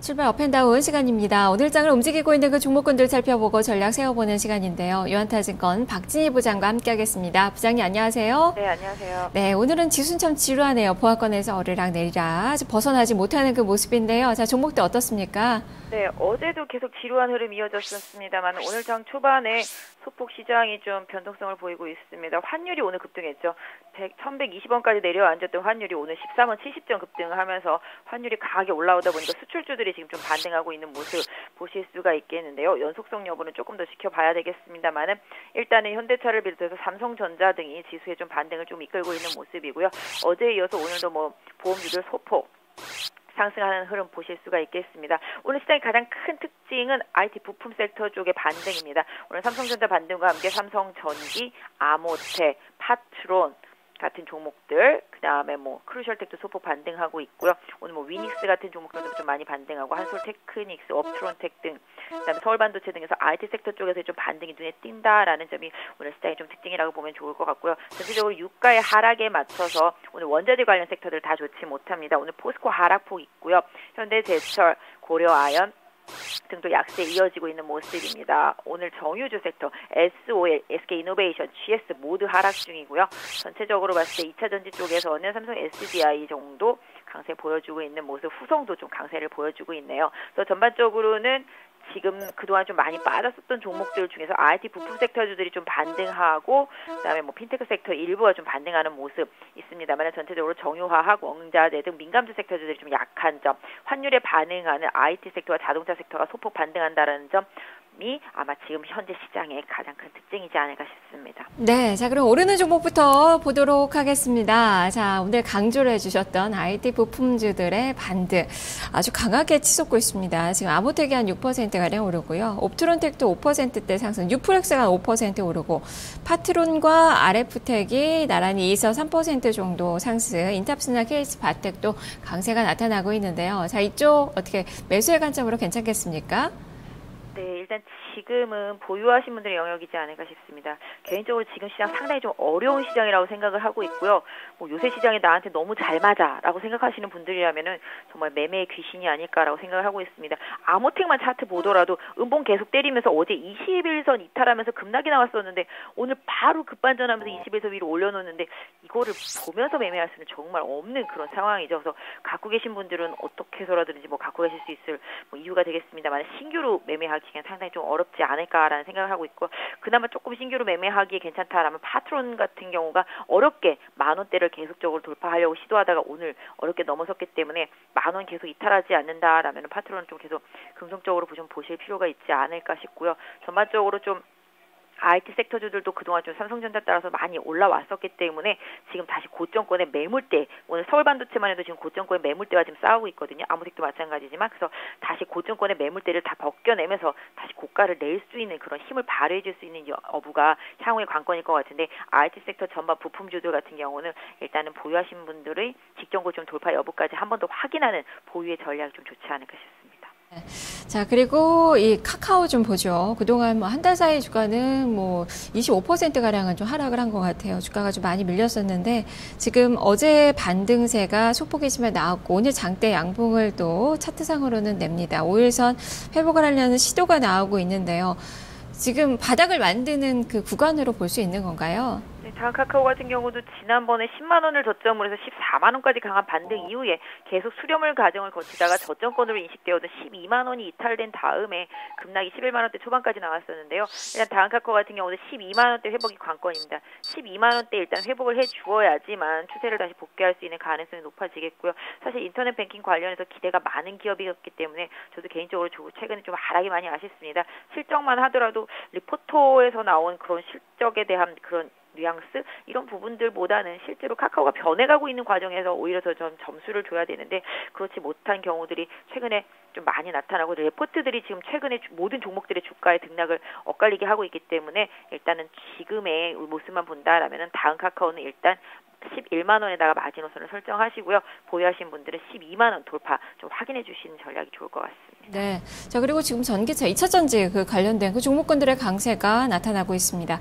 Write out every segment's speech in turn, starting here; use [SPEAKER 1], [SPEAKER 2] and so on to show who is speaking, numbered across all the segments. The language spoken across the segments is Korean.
[SPEAKER 1] 출발 업앤다운 시간입니다. 오늘 장을 움직이고 있는 그 종목군들 살펴보고 전략 세워보는 시간인데요. 유한타증권 박진희 부장과 함께하겠습니다. 부장님 안녕하세요.
[SPEAKER 2] 네, 안녕하세요.
[SPEAKER 1] 네, 오늘은 지수는 참 지루하네요. 보합권에서 오르락 내리락 벗어나지 못하는 그 모습인데요. 자, 종목들 어떻습니까?
[SPEAKER 2] 네, 어제도 계속 지루한 흐름이 이어졌었습니다만 오늘 장 초반에 소폭 시장이 좀 변동성을 보이고 있습니다. 환율이 오늘 급등했죠. 1120원까지 내려앉았던 환율이 오늘 13원 70전 급등하면서 환율이 강하게 올라오다 보니까 수출주들이 지금 좀 반등하고 있는 모습 보실 수가 있겠는데요. 연속성 여부는 조금 더 지켜봐야 되겠습니다만은 일단은 현대차를 비롯해서 삼성전자 등이 지수에 좀 반등을 좀 이끌고 있는 모습이고요. 어제에 이어서 오늘도 보험주들 소폭 상승하는 흐름 보실 수가 있겠습니다. 오늘 시장의 가장 큰 특징은 IT 부품 섹터 쪽의 반등입니다. 오늘 삼성전자 반등과 함께 삼성전기, 아모텍, 파트론 같은 종목들, 그 다음에 크루셜텍도 소폭 반등하고 있고요. 오늘 위닉스 같은 종목들도 좀 많이 반등하고 한솔테크닉스, 업트론텍 등, 그 다음에 서울반도체 등에서 IT 섹터 쪽에서 좀 반등이 눈에 띈다라는 점이 오늘 시장의 좀 특징이라고 보면 좋을 것 같고요. 전체적으로 유가의 하락에 맞춰서 오늘 원자재 관련 섹터들 다 좋지 못합니다. 오늘 포스코 하락폭 있고요. 현대제철, 고려아연 등도 약세 이어지고 있는 모습입니다. 오늘 정유주 섹터, SOL, SK이노베이션, GS 모두 하락 중이고요. 전체적으로 봤을 때 2차전지 쪽에서는 삼성 SDI 정도 강세 보여주고 있는 모습, 후성도 좀 강세를 보여주고 있네요. 그래서 전반적으로는 지금 그동안 좀 많이 빠졌었던 종목들 중에서 IT 부품 섹터주들이 좀 반등하고 그다음에 핀테크 섹터 일부가 좀 반등하는 모습 있습니다만 전체적으로 정유화학, 원자재 등 민감주 섹터주들이 좀 약한 점, 환율에 반응하는 IT 섹터와 자동차 섹터가 소폭 반등한다는 점이 아마 지금 현재 시장의 가장 큰 특징이지 않을까 싶습니다.
[SPEAKER 1] 네, 자 그럼 오르는 종목부터 보도록 하겠습니다. 자, 오늘 강조를 해주셨던 IT 부품주들의 반등 아주 강하게 치솟고 있습니다. 지금 아모텍이 한 6%가량 오르고요. 옵트론텍도 5%대 상승, 유프렉스가 5% 오르고 파트론과 RF텍이 나란히 2에서 3% 정도 상승, 인탑스나 KS 바텍도 강세가 나타나고 있는데요. 자, 이쪽 어떻게 매수의 관점으로 괜찮겠습니까?
[SPEAKER 2] 네, 일단 지금은 보유하신 분들의 영역이지 않을까 싶습니다. 개인적으로 지금 시장 상당히 좀 어려운 시장이라고 생각을 하고 있고요. 요새 시장에 나한테 너무 잘 맞아라고 생각하시는 분들이라면은 정말 매매의 귀신이 아닐까라고 생각을 하고 있습니다. 아모텍만 차트 보더라도 음봉 계속 때리면서 어제 21선 이탈하면서 급락이 나왔었는데 오늘 바로 급반전하면서 21선 위로 올려놓는데 이거를 보면서 매매할 수는 정말 없는 그런 상황이죠. 그래서 갖고 계신 분들은 어떻게 해서라든지 갖고 계실 수 있을 이유가 되겠습니다만 신규로 매매하기엔 상당히 좀 어렵지 않을까라는 생각을 하고 있고 그나마 조금 신규로 매매하기에 괜찮다라면 파트론 같은 경우가 어렵게 10,000원대를 계속적으로 돌파하려고 시도하다가 오늘 어렵게 넘어섰기 때문에 10,000원 계속 이탈하지 않는다라면 파트론은 좀 계속 긍정적으로 좀 보실 필요가 있지 않을까 싶고요. 전반적으로 좀 IT 섹터주들도 그동안 좀 삼성전자 따라서 많이 올라왔었기 때문에 지금 다시 고점권의 매물대, 오늘 서울반도체만 해도 지금 고점권의 매물대와 지금 싸우고 있거든요. 아모텍도 마찬가지지만 그래서 다시 고점권의 매물대를 다 벗겨내면서 다시 고가를 낼 수 있는 그런 힘을 발휘해 줄 수 있는 여부가 향후의 관건일 것 같은데 IT 섹터 전반 부품주들 같은 경우는 일단은 보유하신 분들의 직전 고점 돌파 여부까지 한 번 더 확인하는 보유의 전략이 좀 좋지 않을까 싶습니다.
[SPEAKER 1] 자, 그리고 이 카카오 좀 보죠. 그동안 한 달 사이 주가는 25%가량은 좀 하락을 한 것 같아요. 주가가 좀 많이 밀렸었는데 지금 어제 반등세가 소폭이지만 나왔고 오늘 장대 양봉을 또 차트상으로는 냅니다. 5일선 회복을 하려는 시도가 나오고 있는데요. 지금 바닥을 만드는 그 구간으로 볼 수 있는 건가요?
[SPEAKER 2] 카카오 같은 경우도 지난번에 10만 원을 저점으로 해서 14만 원까지 강한 반등 이후에 계속 수렴을 과정을 거치다가 저점권으로 인식되어도 12만 원이 이탈된 다음에 급락이 11만 원대 초반까지 나왔었는데요. 일단 다음카카오 같은 경우도 12만 원대 회복이 관건입니다. 12만 원대 일단 회복을 해주어야지만 추세를 다시 복귀할 수 있는 가능성이 높아지겠고요. 사실 인터넷 뱅킹 관련해서 기대가 많은 기업이었기 때문에 저도 개인적으로 최근에 좀 하락이 많이 아쉽습니다. 실적만 하더라도 리포터에서 나온 그런 실적에 대한 그런 뉘앙스 이런 부분들보다는 실제로 카카오가 변해가고 있는 과정에서 오히려 더 좀 점수를 줘야 되는데 그렇지 못한 경우들이 최근에 좀 많이 나타나고 레포트들이 지금 최근에 모든 종목들의 주가의 등락을 엇갈리게 하고 있기 때문에 일단은 지금의 모습만 본다라면은 다음 카카오는 일단 11만 원에다가 마지노선을 설정하시고요. 보유하신 분들은 12만 원 돌파 좀 확인해 주시는 전략이 좋을 것 같습니다.
[SPEAKER 1] 네. 자, 그리고 지금 전기차 2차 전지 그 관련된 그 종목군들의 강세가 나타나고 있습니다.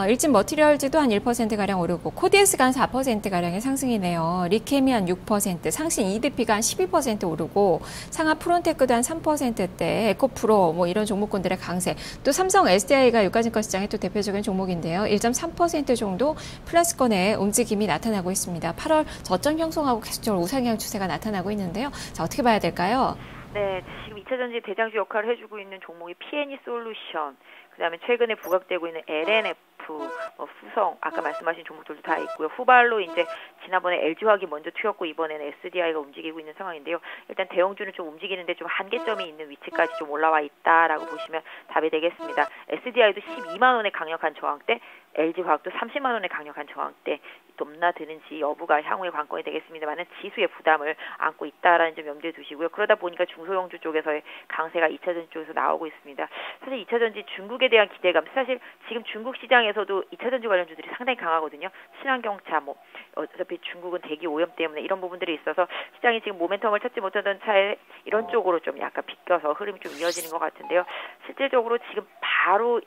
[SPEAKER 1] 일진 머티리얼즈도 한 1%가량 오르고, 코디에스가 한 4%가량의 상승이네요. 리케미 한 6%, 상신 EDP가 한 12% 오르고, 상하 프론테크도 한 3%대, 에코프로 뭐 이런 종목군들의 강세. 또 삼성 SDI가 유가증권 시장의 또 대표적인 종목인데요. 1.3% 정도 플러스권의 움직임이 나타나고 있습니다. 8월 저점 형성하고 계속적으로 우상향 추세가 나타나고 있는데요. 자, 어떻게 봐야 될까요?
[SPEAKER 2] 네, 지금 2차전지 대장주 역할을 해주고 있는 종목이 P&E 솔루션, 그 다음에 최근에 부각되고 있는 LNF, 후성, 아까 말씀하신 종목들도 다 있고요. 후발로 이제 지난번에 LG화학이 먼저 튀었고 이번에는 SDI가 움직이고 있는 상황인데요. 일단 대형주는 좀 움직이는데 좀 한계점이 있는 위치까지 좀 올라와 있다라고 보시면 답이 되겠습니다. SDI도 12만 원의 강력한 저항대, LG화학도 30만 원의 강력한 저항대 넘나드는지 여부가 향후의 관건이 되겠습니다만은 지수의 부담을 안고 있다라는 점 염두에 두시고요. 그러다 보니까 중소형주 쪽에서의 강세가 2차전지 쪽에서 나오고 있습니다. 사실 2차전지 중국에 대한 기대감, 사실 지금 중국 시장에서도 2차전지 관련주들이 상당히 강하거든요. 친환경차, 어차피 중국은 대기 오염 때문에 이런 부분들이 있어서 시장이 지금 모멘텀을 찾지 못하던 차에 이런 쪽으로 좀 약간 비껴서 흐름이 좀 이어지는 것 같은데요. 실질적으로 지금 바로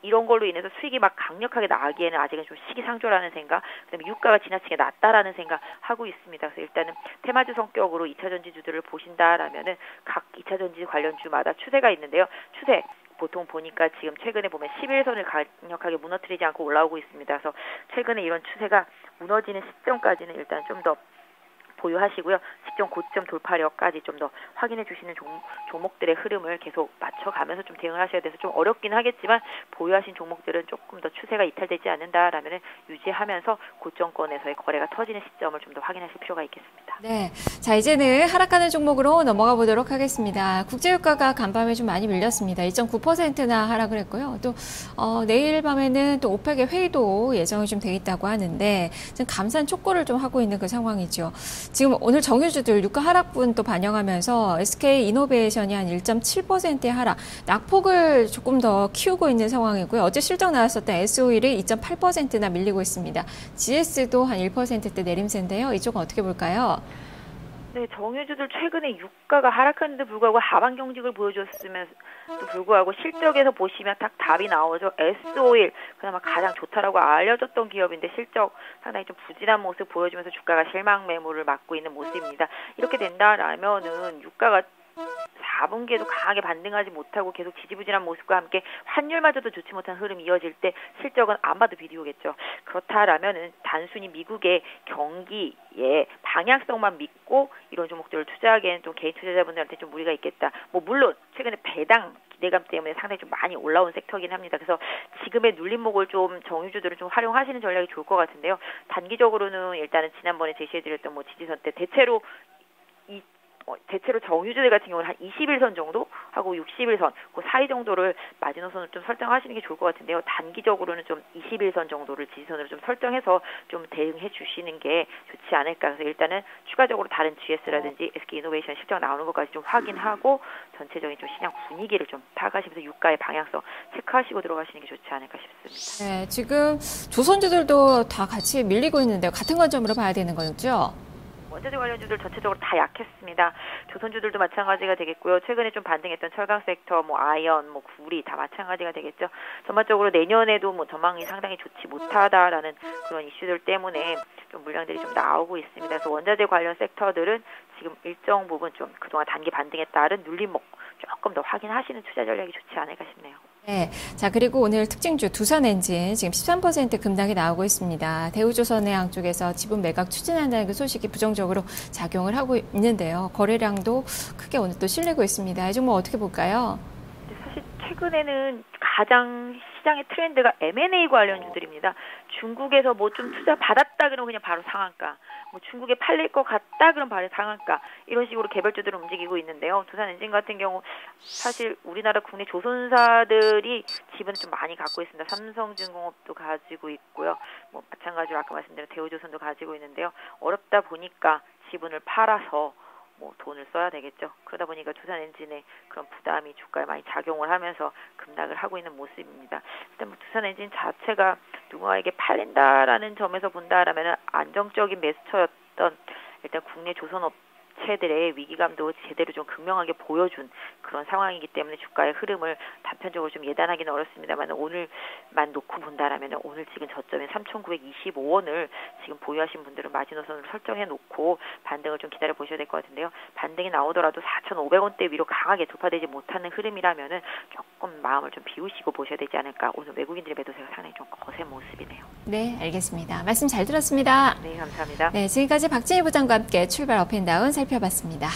[SPEAKER 2] 이런 걸로 인해서 수익이 막 강력하게 나기에는 아직은 좀 시기상조라는 생각, 그다음에 유가가 지나치게 낮다라는 생각 하고 있습니다. 그래서 일단은 테마주 성격으로 2차전지주들을 보신다라면은 각 2차전지 관련주마다 추세가 있는데요. 추세 보통 보니까 지금 최근에 보면 11선을 강력하게 무너뜨리지 않고 올라오고 있습니다. 그래서 최근에 이런 추세가 무너지는 시점까지는 일단 좀 더 보유하시고요. 직전 고점 돌파력까지 좀 더 확인해 주시는 종목들의 흐름을 계속 맞춰가면서 좀 대응을 하셔야 돼서 좀 어렵긴 하겠지만 보유하신 종목들은 조금 더 추세가 이탈되지 않는다라면 유지하면서 고점권에서의 거래가 터지는 시점을 좀 더 확인하실 필요가 있겠습니다.
[SPEAKER 1] 네. 자, 이제는 하락하는 종목으로 넘어가 보도록 하겠습니다. 국제유가가 간밤에 좀 많이 밀렸습니다. 2.9%나 하락을 했고요. 또, 내일 밤에는 또 오펙의 회의도 예정이 좀 돼 있다고 하는데, 지금 감산 촉구를 좀 하고 있는 그 상황이죠. 지금 오늘 정유주들 유가 하락분 또 반영하면서 SK 이노베이션이 한 1.7%의 하락, 낙폭을 조금 더 키우고 있는 상황이고요. 어제 실적 나왔었던 S-오일이 2.8%나 밀리고 있습니다. GS도 한 1%대 내림세인데요. 이쪽은 어떻게 볼까요?
[SPEAKER 2] 네, 정유주들 최근에 유가가 하락하는데 불구하고 하방 경직을 보여줬음에도 불구하고 실적에서 보시면 딱 답이 나오죠. S-오일 그나마 가장 좋다라고 알려졌던 기업인데 실적 상당히 좀 부진한 모습 보여주면서 주가가 실망 매물을 맞고 있는 모습입니다. 이렇게 된다라면은 유가가 4분기에도 강하게 반등하지 못하고 계속 지지부진한 모습과 함께 환율마저도 좋지 못한 흐름이 이어질 때 실적은 안 봐도 비디오겠죠. 그렇다라면은 단순히 미국의 경기의 방향성만 믿고 이런 종목들을 투자하기에는 좀 개인 투자자분들한테 좀 무리가 있겠다. 물론 최근에 배당 기대감 때문에 상당히 좀 많이 올라온 섹터긴 합니다. 그래서 지금의 눌림목을 좀 정유주들은 좀 활용하시는 전략이 좋을 것 같은데요. 단기적으로는 일단은 지난번에 제시해드렸던 지지선 때 대체로 정유주들 같은 경우는 한 21선 정도 하고 61선 그 사이 정도를 마지노선을 좀 설정하시는 게 좋을 것 같은데요. 단기적으로는 좀 21선 정도를 지지선으로 좀 설정해서 좀 대응해 주시는 게 좋지 않을까. 그래서 일단은 추가적으로 다른 GS라든지 SK이노베이션 실적 나오는 것까지 좀 확인하고 전체적인 좀 시장 분위기를 좀 파악하시면서 유가의 방향성 체크하시고 들어가시는 게 좋지 않을까 싶습니다.
[SPEAKER 1] 네, 지금 조선주들도 다 같이 밀리고 있는데요. 같은 관점으로 봐야 되는 거죠?
[SPEAKER 2] 원자재 관련주들 전체적으로 다 약했습니다. 조선주들도 마찬가지가 되겠고요. 최근에 좀 반등했던 철강 섹터, 아이언, 구리 다 마찬가지가 되겠죠. 전반적으로 내년에도 전망이 상당히 좋지 못하다라는 그런 이슈들 때문에 좀 물량들이 좀 나오고 있습니다. 그래서 원자재 관련 섹터들은 지금 일정 부분 좀 그동안 단기 반등에 따른 눌림목 조금 더 확인하시는 투자 전략이 좋지 않을까 싶네요.
[SPEAKER 1] 네. 자, 그리고 오늘 특징주 두산엔진 지금 13% 급락이 나오고 있습니다. 대우조선해양 쪽에서 지분 매각 추진한다는 그 소식이 부정적으로 작용을 하고 있는데요. 거래량도 크게 오늘 또 실리고 있습니다. 이 종목 어떻게 볼까요?
[SPEAKER 2] 사실 최근에는 가장 시장의 트렌드가 M&A 관련주들입니다. 중국에서 좀 투자 받았다 그러면 그냥 바로 상한가, 중국에 팔릴 것 같다 그럼 바로 상한가, 이런 식으로 개별주들을 움직이고 있는데요. 두산엔진 같은 경우 사실 우리나라 국내 조선사들이 지분을 좀 많이 갖고 있습니다. 삼성중공업도 가지고 있고요. 마찬가지로 아까 말씀드린 대우조선도 가지고 있는데요. 어렵다 보니까 지분을 팔아서 뭐 돈을 써야 되겠죠. 그러다 보니까 두산엔진의 그런 부담이 주가에 많이 작용을 하면서 급락을 하고 있는 모습입니다. 일단 뭐 두산엔진 자체가 누군가에게 팔린다라는 점에서 본다라면 안정적인 매수처였던 일단 국내 조선업체들의 위기감도 제대로 좀 극명하게 보여준 그런 상황이기 때문에 주가의 흐름을 단편적으로 좀 예단하기는 어렵습니다만 오늘만 놓고 본다라면 오늘 지금 저점인 3,925원을 지금 보유하신 분들은 마지노선으로 설정해 놓고 반등을 좀 기다려 보셔야 될 것 같은데요. 반등이 나오더라도 4,500원대 위로 강하게 돌파되지 못하는 흐름이라면은 조금 마음을 좀 비우시고 보셔야 되지 않을까. 오늘 외국인들의 매도세가 상당히 좀 거센 모습이네요.
[SPEAKER 1] 네, 알겠습니다. 말씀 잘 들었습니다.
[SPEAKER 2] 네, 감사합니다.
[SPEAKER 1] 네, 지금까지 박진희 부장과 함께 출발 업앤다운 살펴봤습니다.